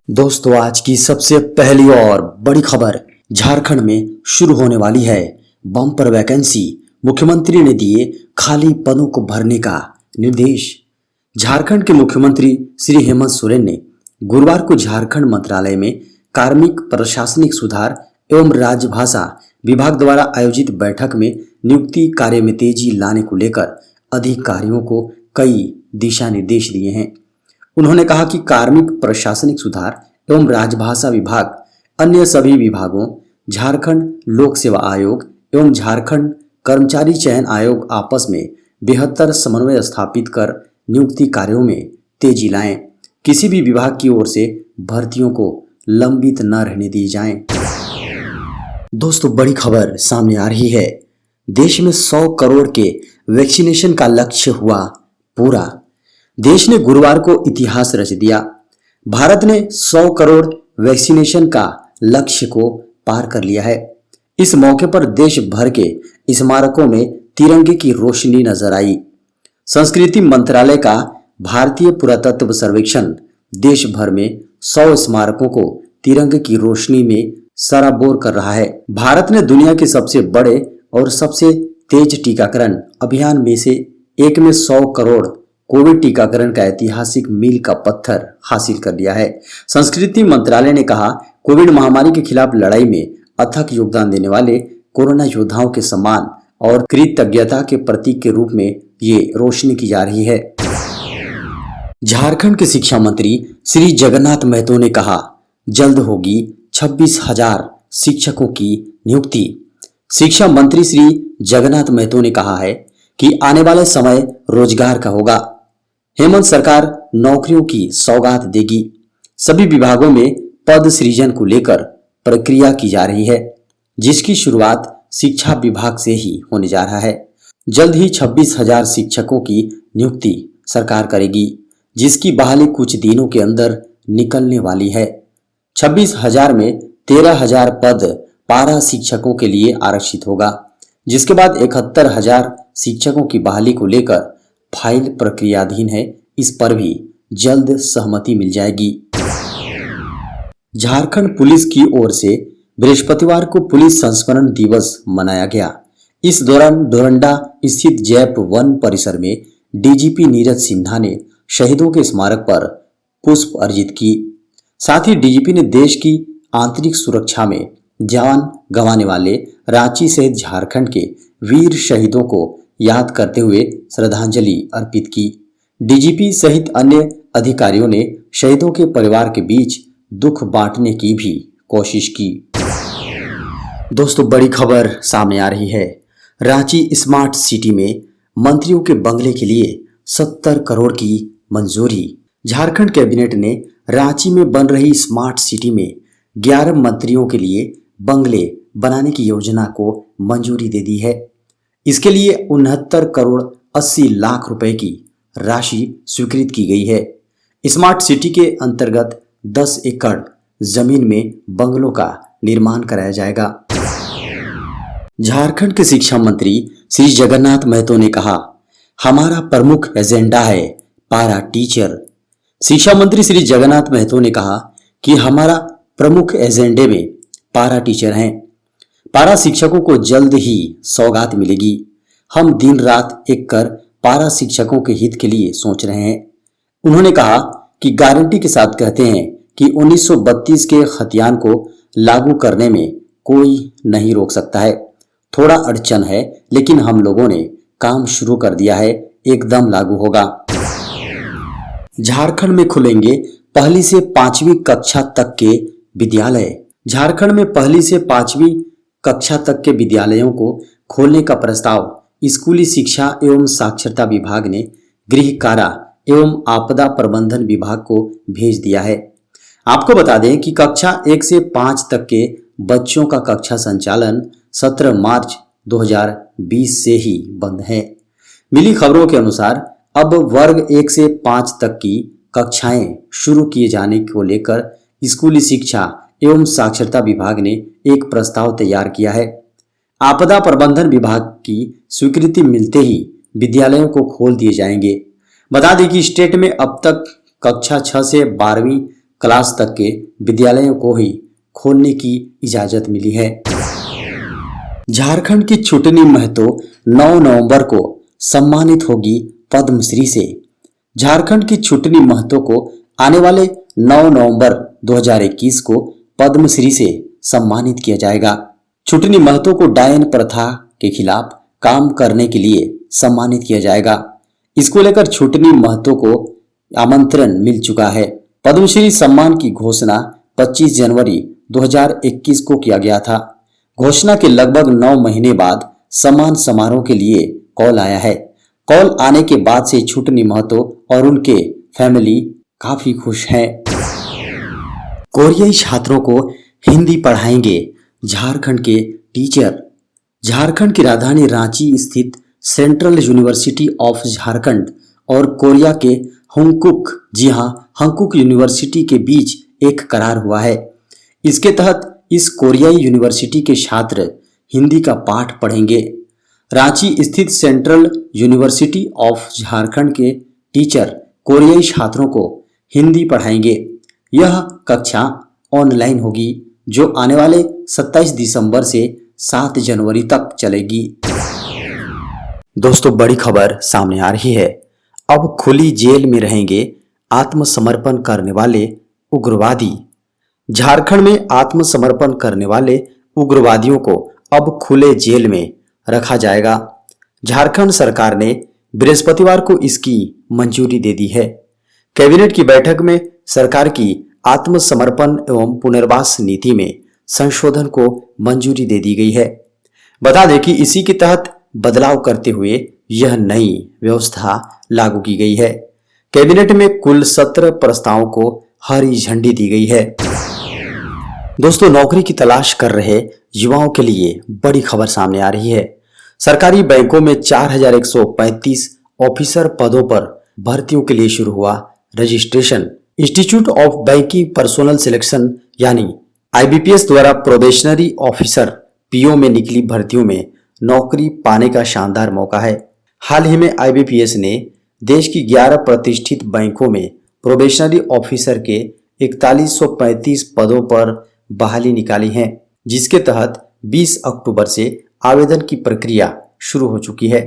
दोस्तों, आज की सबसे पहली और बड़ी खबर। झारखंड में शुरू होने वाली है बम्पर वैकेंसी। मुख्यमंत्री ने दिए खाली पदों को भरने का निर्देश। झारखंड के मुख्यमंत्री श्री हेमंत सोरेन ने गुरुवार को झारखंड मंत्रालय में कार्मिक प्रशासनिक सुधार एवं राजभाषा विभाग द्वारा आयोजित बैठक में नियुक्ति कार्य में तेजी लाने को लेकर अधिकारियों को कई दिशा निर्देश दिए हैं। उन्होंने कहा कि कार्मिक प्रशासनिक सुधार एवं राजभाषा विभाग अन्य सभी विभागों, झारखंड लोक सेवा आयोग एवं झारखंड कर्मचारी चयन आयोग आपस में बेहतर समन्वय स्थापित कर नियुक्ति कार्यों में तेजी लाएं। किसी भी विभाग की ओर से भर्तियों को लंबित न रहने दी जाएं। दोस्तों, बड़ी खबर सामने आ रही है। देश में 100 करोड़ के वैक्सीनेशन का लक्ष्य हुआ पूरा। देश ने गुरुवार को इतिहास रच दिया। भारत ने 100 करोड़ वैक्सीनेशन का लक्ष्य को पार कर लिया है। इस मौके पर देश भर के स्मारकों में तिरंगे की रोशनी नजर आई। संस्कृति मंत्रालय का भारतीय पुरातत्व सर्वेक्षण देश भर में 100 स्मारकों को तिरंगे की रोशनी में सराबोर कर रहा है। भारत ने दुनिया के सबसे बड़े और सबसे तेज टीकाकरण अभियान में से एक में 100 करोड़ कोविड टीकाकरण का ऐतिहासिक मील का पत्थर हासिल कर लिया है। संस्कृति मंत्रालय ने कहा, कोविड महामारी के खिलाफ लड़ाई में अथक योगदान देने वाले कोरोना योद्धाओं के सम्मान और कृतज्ञता के प्रतीक के रूप में ये रोशनी की जा रही है। झारखंड के शिक्षा मंत्री श्री जगन्नाथ महतो ने कहा, जल्द होगी 26,000 शिक्षकों की नियुक्ति। शिक्षा मंत्री श्री जगन्नाथ महतो ने कहा है कि आने वाला समय रोजगार का होगा। हेमंत सरकार नौकरियों की सौगात देगी। सभी विभागों में पद सृजन को लेकर प्रक्रिया की जा रही है, जिसकी शुरुआत शिक्षा विभाग से ही होने जा रहा है। जल्द ही 26,000 शिक्षकों की नियुक्ति सरकार करेगी, जिसकी बहाली कुछ दिनों के अंदर निकलने वाली है। 26,000 में 13,000 पद पारा शिक्षकों के लिए आरक्षित होगा, जिसके बाद 71,000 शिक्षकों की बहाली को लेकर फाइल प्रक्रियाधीन है। इस पर भी जल्द सहमति मिल जाएगी। झारखंड पुलिस की ओर से बृहस्पतिवार को पुलिस संस्मरण दिवस मनाया गया। इस दौरान डोरंडा स्थित जैप वन परिसर में डीजीपी नीरज सिन्हा ने शहीदों के स्मारक पर पुष्प अर्पित की। साथ ही डीजीपी ने देश की आंतरिक सुरक्षा में जान गंवाने वाले रांची सहित झारखंड के वीर शहीदों को याद करते हुए श्रद्धांजलि अर्पित की। डीजीपी सहित अन्य अधिकारियों ने शहीदों के परिवार के बीच दुख बांटने की भी कोशिश की। दोस्तों, बड़ी खबर सामने आ रही है। रांची स्मार्ट सिटी में मंत्रियों के बंगले के लिए 70 करोड़ की मंजूरी। झारखंड कैबिनेट ने रांची में बन रही स्मार्ट सिटी में 11 मंत्रियों के लिए बंगले बनाने की योजना को मंजूरी दे दी है। इसके लिए 69 करोड़ 80 लाख रुपए की राशि स्वीकृत की गई है। स्मार्ट सिटी के अंतर्गत 10 एकड़ जमीन में बंगलों का निर्माण कराया जाएगा। झारखंड के शिक्षा मंत्री श्री जगन्नाथ महतो ने कहा, हमारा प्रमुख एजेंडा है पारा टीचर। शिक्षा मंत्री श्री जगन्नाथ महतो ने कहा कि हमारा प्रमुख एजेंडे में पारा टीचर हैं। पारा शिक्षकों को जल्द ही सौगात मिलेगी। हम दिन रात एक कर पारा शिक्षकों के हित के लिए सोच रहे हैं। उन्होंने कहा कि गारंटी के साथ कहते हैं कि 1932 के खतियान को लागू करने में कोई नहीं रोक सकता है। थोड़ा अड़चन है, लेकिन हम लोगों ने काम शुरू कर दिया है, एकदम लागू होगा। झारखंड में खुलेंगे पहली से 5वीं कक्षा तक के विद्यालय। झारखंड में पहली से 5वीं कक्षा तक के विद्यालयों को खोलने का प्रस्ताव स्कूली शिक्षा एवं साक्षरता विभाग ने गृह कारा एवं आपदा प्रबंधन विभाग को भेज दिया है। आपको बता दें कि कक्षा 1 से 5 तक के बच्चों का कक्षा संचालन 17 मार्च 2020 से ही बंद है। मिली खबरों के अनुसार अब वर्ग 1 से 5 तक की कक्षाएं शुरू किए जाने को लेकर स्कूली शिक्षा एवं साक्षरता विभाग ने एक प्रस्ताव तैयार किया है। आपदा प्रबंधन विभाग की स्वीकृति मिलते ही विद्यालयों को खोल दिए जाएंगे। बता दें कि स्टेट में अब तक कक्षा 6 से 12वीं क्लास तक के विद्यालयों को ही खोलने की इजाजत मिली है। झारखंड की छुटनी महतो 9 नवंबर को सम्मानित होगी पद्मश्री से। झारखंड की छुटनी महतो को आने वाले 9 नवंबर 2021 को पद्मश्री से सम्मानित किया जाएगा। छुटनी महतो को डायन प्रथा के खिलाफ काम करने के लिए सम्मानित किया जाएगा। इसको लेकर छुटनी महतो को आमंत्रण मिल चुका है। पद्मश्री सम्मान की घोषणा 25 जनवरी 2021 को किया गया था। घोषणा के लगभग 9 महीने बाद सम्मान समारोह के लिए कॉल आया है। कॉल आने के बाद से छुटनी महतो और उनके फैमिली काफी खुश हैं। कोरियाई छात्रों को हिंदी पढ़ाएंगे झारखंड के टीचर। झारखंड की राजधानी रांची स्थित सेंट्रल यूनिवर्सिटी ऑफ झारखंड और कोरिया के हंकुक, जी हां, हंकुक यूनिवर्सिटी के बीच एक करार हुआ है। इसके तहत इस कोरियाई यूनिवर्सिटी के छात्र हिंदी का पाठ पढ़ेंगे। रांची स्थित सेंट्रल यूनिवर्सिटी ऑफ झारखंड के टीचर कोरियाई छात्रों को हिंदी पढ़ाएंगे। यह कक्षा ऑनलाइन होगी जो आने वाले 27 दिसंबर से 7 जनवरी तक चलेगी। दोस्तों, बड़ी खबर सामने आ रही है। अब खुली जेल में रहेंगे आत्मसमर्पण करने वाले उग्रवादी। झारखंड में आत्मसमर्पण करने वाले उग्रवादियों को अब खुले जेल में रखा जाएगा। झारखंड सरकार ने बृहस्पतिवार को इसकी मंजूरी दे दी है। कैबिनेट की बैठक में सरकार की आत्मसमर्पण एवं पुनर्वास नीति में संशोधन को मंजूरी दे दी गई है। बता दें कि इसी के तहत बदलाव करते हुए यह नई व्यवस्था लागू की गई है। कैबिनेट में कुल 17 प्रस्तावों को हरी झंडी दी गई है। दोस्तों, नौकरी की तलाश कर रहे युवाओं के लिए बड़ी खबर सामने आ रही है। सरकारी बैंकों में 4135 ऑफिसर पदों पर भर्तियों के लिए शुरू हुआ registration. Institute of banking personnel selection यानी IBPS द्वारा प्रोबेशनरी ऑफिसर PO में निकली भर्तियों में नौकरी पाने का शानदार मौका है। हाल ही में IBPS ने देश की 11 प्रतिष्ठित बैंकों में प्रोबेशनरी ऑफिसर के 4135 पदों पर बहाली निकाली है, जिसके तहत 20 अक्टूबर से आवेदन की प्रक्रिया शुरू हो चुकी है।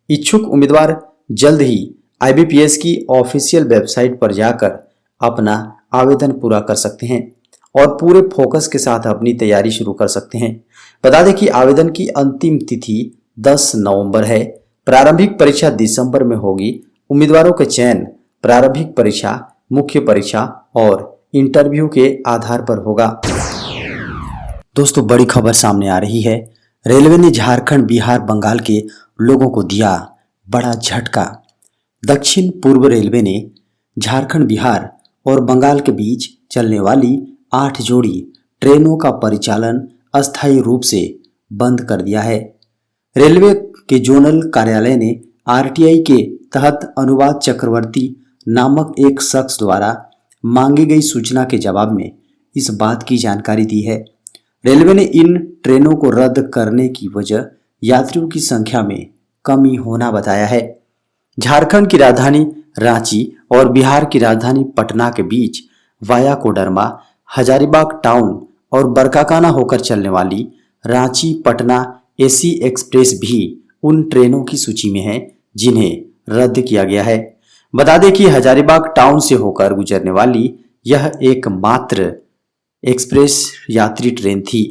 इच्छुक उम्मीदवार जल्द ही IBPS की ऑफिशियल वेबसाइट पर जाकर अपना आवेदन पूरा कर सकते हैं और पूरे फोकस के साथ अपनी तैयारी शुरू कर सकते हैं। बता दें कि आवेदन की अंतिम तिथि 10 नवंबर है। प्रारंभिक परीक्षा दिसंबर में होगी। उम्मीदवारों का चयन प्रारंभिक परीक्षा, मुख्य परीक्षा और इंटरव्यू के आधार पर होगा। दोस्तों, बड़ी खबर सामने आ रही है। रेलवे ने झारखंड, बिहार, बंगाल के लोगों को दिया बड़ा झटका। दक्षिण पूर्व रेलवे ने झारखंड, बिहार और बंगाल के बीच चलने वाली 8 जोड़ी ट्रेनों का परिचालन अस्थायी रूप से बंद कर दिया है। रेलवे के जोनल कार्यालय ने RTI के तहत अनुवाद चक्रवर्ती नामक एक शख्स द्वारा मांगी गई सूचना के जवाब में इस बात की जानकारी दी है। रेलवे ने इन ट्रेनों को रद्द करने की वजह यात्रियों की संख्या में कमी होना बताया है। झारखंड की राजधानी रांची और बिहार की राजधानी पटना के बीच वाया कोडरमा, हजारीबाग टाउन और बरकाकाना होकर चलने वाली रांची पटना AC एक्सप्रेस भी उन ट्रेनों की सूची में है जिन्हें रद्द किया गया है। बता दें कि हजारीबाग टाउन से होकर गुजरने वाली यह एकमात्र एक्सप्रेस यात्री ट्रेन थी।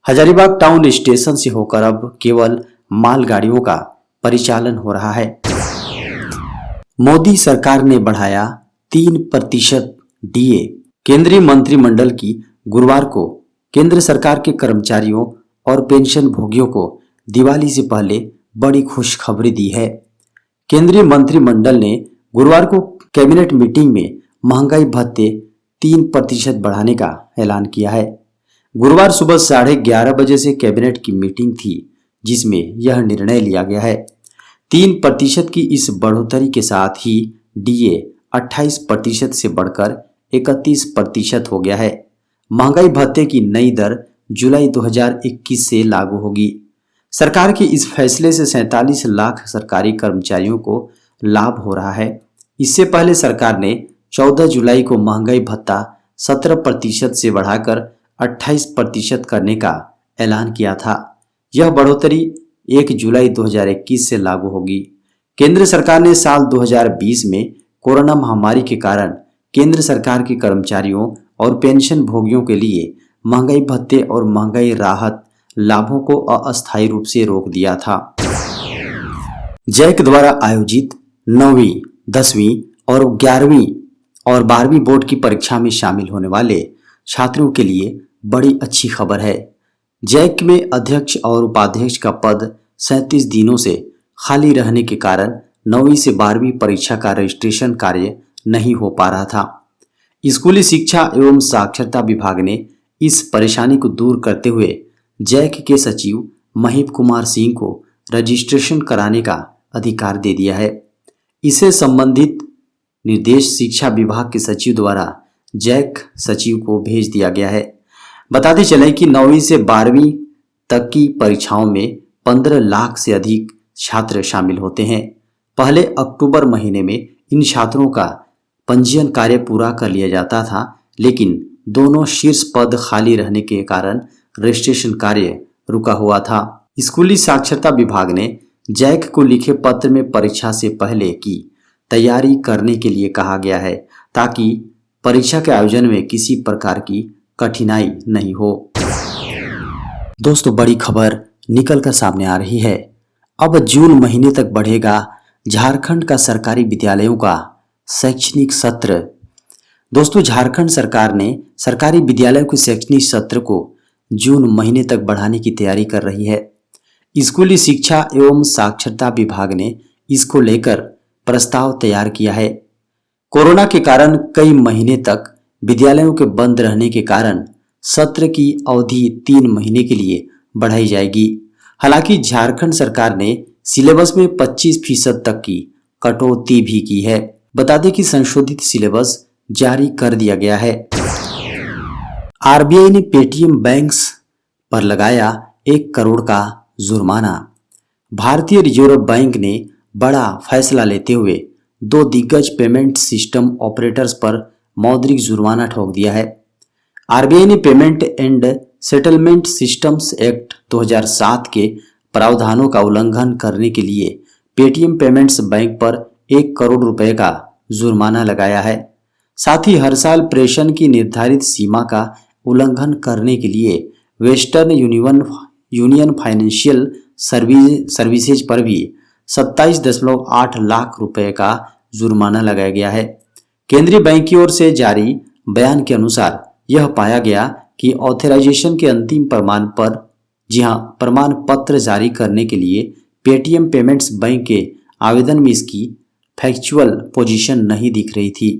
हजारीबाग टाउन स्टेशन से होकर अब केवल मालगाड़ियों का परिचालन हो रहा है। मोदी सरकार ने बढ़ाया 3% DA। केंद्रीय मंत्रिमंडल की गुरुवार को केंद्र सरकार के कर्मचारियों और पेंशन भोगियों को दिवाली से पहले बड़ी खुशखबरी दी है। केंद्रीय मंत्रिमंडल ने गुरुवार को कैबिनेट मीटिंग में महंगाई भत्ते 3% बढ़ाने का ऐलान किया है। गुरुवार सुबह 11:30 बजे से कैबिनेट की मीटिंग थी जिसमें यह निर्णय लिया गया है। 3% की इस बढ़ोतरी के साथ ही DA 28% से बढ़कर 31% हो गया है। महंगाई भत्ते की नई दर जुलाई 2021 से लागू होगी। सरकार के इस फैसले से 47 लाख सरकारी कर्मचारियों को लाभ हो रहा है। इससे पहले सरकार ने 14 जुलाई को महंगाई भत्ता 17% से बढ़ाकर 28% करने का ऐलान किया था। यह बढ़ोतरी 1 जुलाई 2021 से लागू होगी। केंद्र सरकार ने साल 2020 में कोरोना महामारी के कारण केंद्र सरकार के कर्मचारियों और पेंशन भोगियों के लिए महंगाई भत्ते और महंगाई राहत लाभों को अस्थायी रूप से रोक दिया था। जैक द्वारा आयोजित 9वीं, 10वीं और 11वीं और 12वीं बोर्ड की परीक्षा में शामिल होने वाले छात्रों के लिए बड़ी अच्छी खबर है। जैक में अध्यक्ष और उपाध्यक्ष का पद 37 दिनों से खाली रहने के कारण 9वीं से 12वीं परीक्षा का रजिस्ट्रेशन कार्य नहीं हो पा रहा था। स्कूली शिक्षा एवं साक्षरता विभाग ने इस परेशानी को दूर करते हुए जैक के सचिव महीप कुमार सिंह को रजिस्ट्रेशन कराने का अधिकार दे दिया है। इसे संबंधित निर्देश शिक्षा विभाग के सचिव द्वारा जैक सचिव को भेज दिया गया है। बताते चलें कि 9वीं से 12वीं तक की परीक्षाओं में 15 लाख से अधिक छात्र शामिल होते हैं। पहले अक्टूबर महीने में इन छात्रों का पंजीयन कार्य पूरा कर लिया जाता था, लेकिन दोनों शीर्ष पद खाली रहने के कारण रजिस्ट्रेशन कार्य रुका हुआ था। स्कूली साक्षरता विभाग ने जैक को लिखे पत्र में परीक्षा से पहले की तैयारी करने के लिए कहा गया है, ताकि परीक्षा के आयोजन में किसी प्रकार की कठिनाई नहीं हो। दोस्तों, बड़ी खबर निकल कर सामने आ रही है। अब जून महीने तक बढ़ेगा झारखंड का सरकारी विद्यालयों का शैक्षणिक सत्र। दोस्तों, झारखंड सरकार ने सरकारी विद्यालयों के शैक्षणिक सत्र को जून महीने तक बढ़ाने की तैयारी कर रही है। स्कूली शिक्षा एवं साक्षरता विभाग ने इसको लेकर प्रस्ताव तैयार किया है। कोरोना के कारण कई महीने तक विद्यालयों के बंद रहने के कारण सत्र की अवधि 3 महीने के लिए बढ़ाई जाएगी। हालांकि झारखंड सरकार ने सिलेबस में 25% तक की कटौती भी की है। बता दें कि संशोधित सिलेबस जारी कर दिया गया है। आरबीआई ने पेटीएम बैंक्स पर लगाया 1 करोड़ का जुर्माना। भारतीय रिजर्व बैंक ने बड़ा फैसला लेते हुए 2 दिग्गज पेमेंट सिस्टम ऑपरेटर्स पर मौद्रिक जुर्माना ठोक दिया है। आरबीआई ने payment and settlement systems act 2007 के प्रावधानों का उल्लंघन करने के लिए पेटीएम पेमेंट्स बैंक पर 1 करोड़ रुपए का जुर्माना लगाया है। साथ ही हर साल प्रेषण की निर्धारित सीमा का उल्लंघन करने के लिए वेस्टर्न यूनियन फाइनेंशियल सर्विसेज पर भी 27.8 लाख रुपए का जुर्माना लगाया गया है। केंद्रीय बैंक की ओर से जारी बयान के अनुसार यह पाया गया कि ऑथराइजेशन के अंतिम प्रमाण पत्र जारी करने के लिए पेटीएम पेमेंट्स बैंक के आवेदन में इसकी फैक्चुअल पोजीशन नहीं दिख रही थी।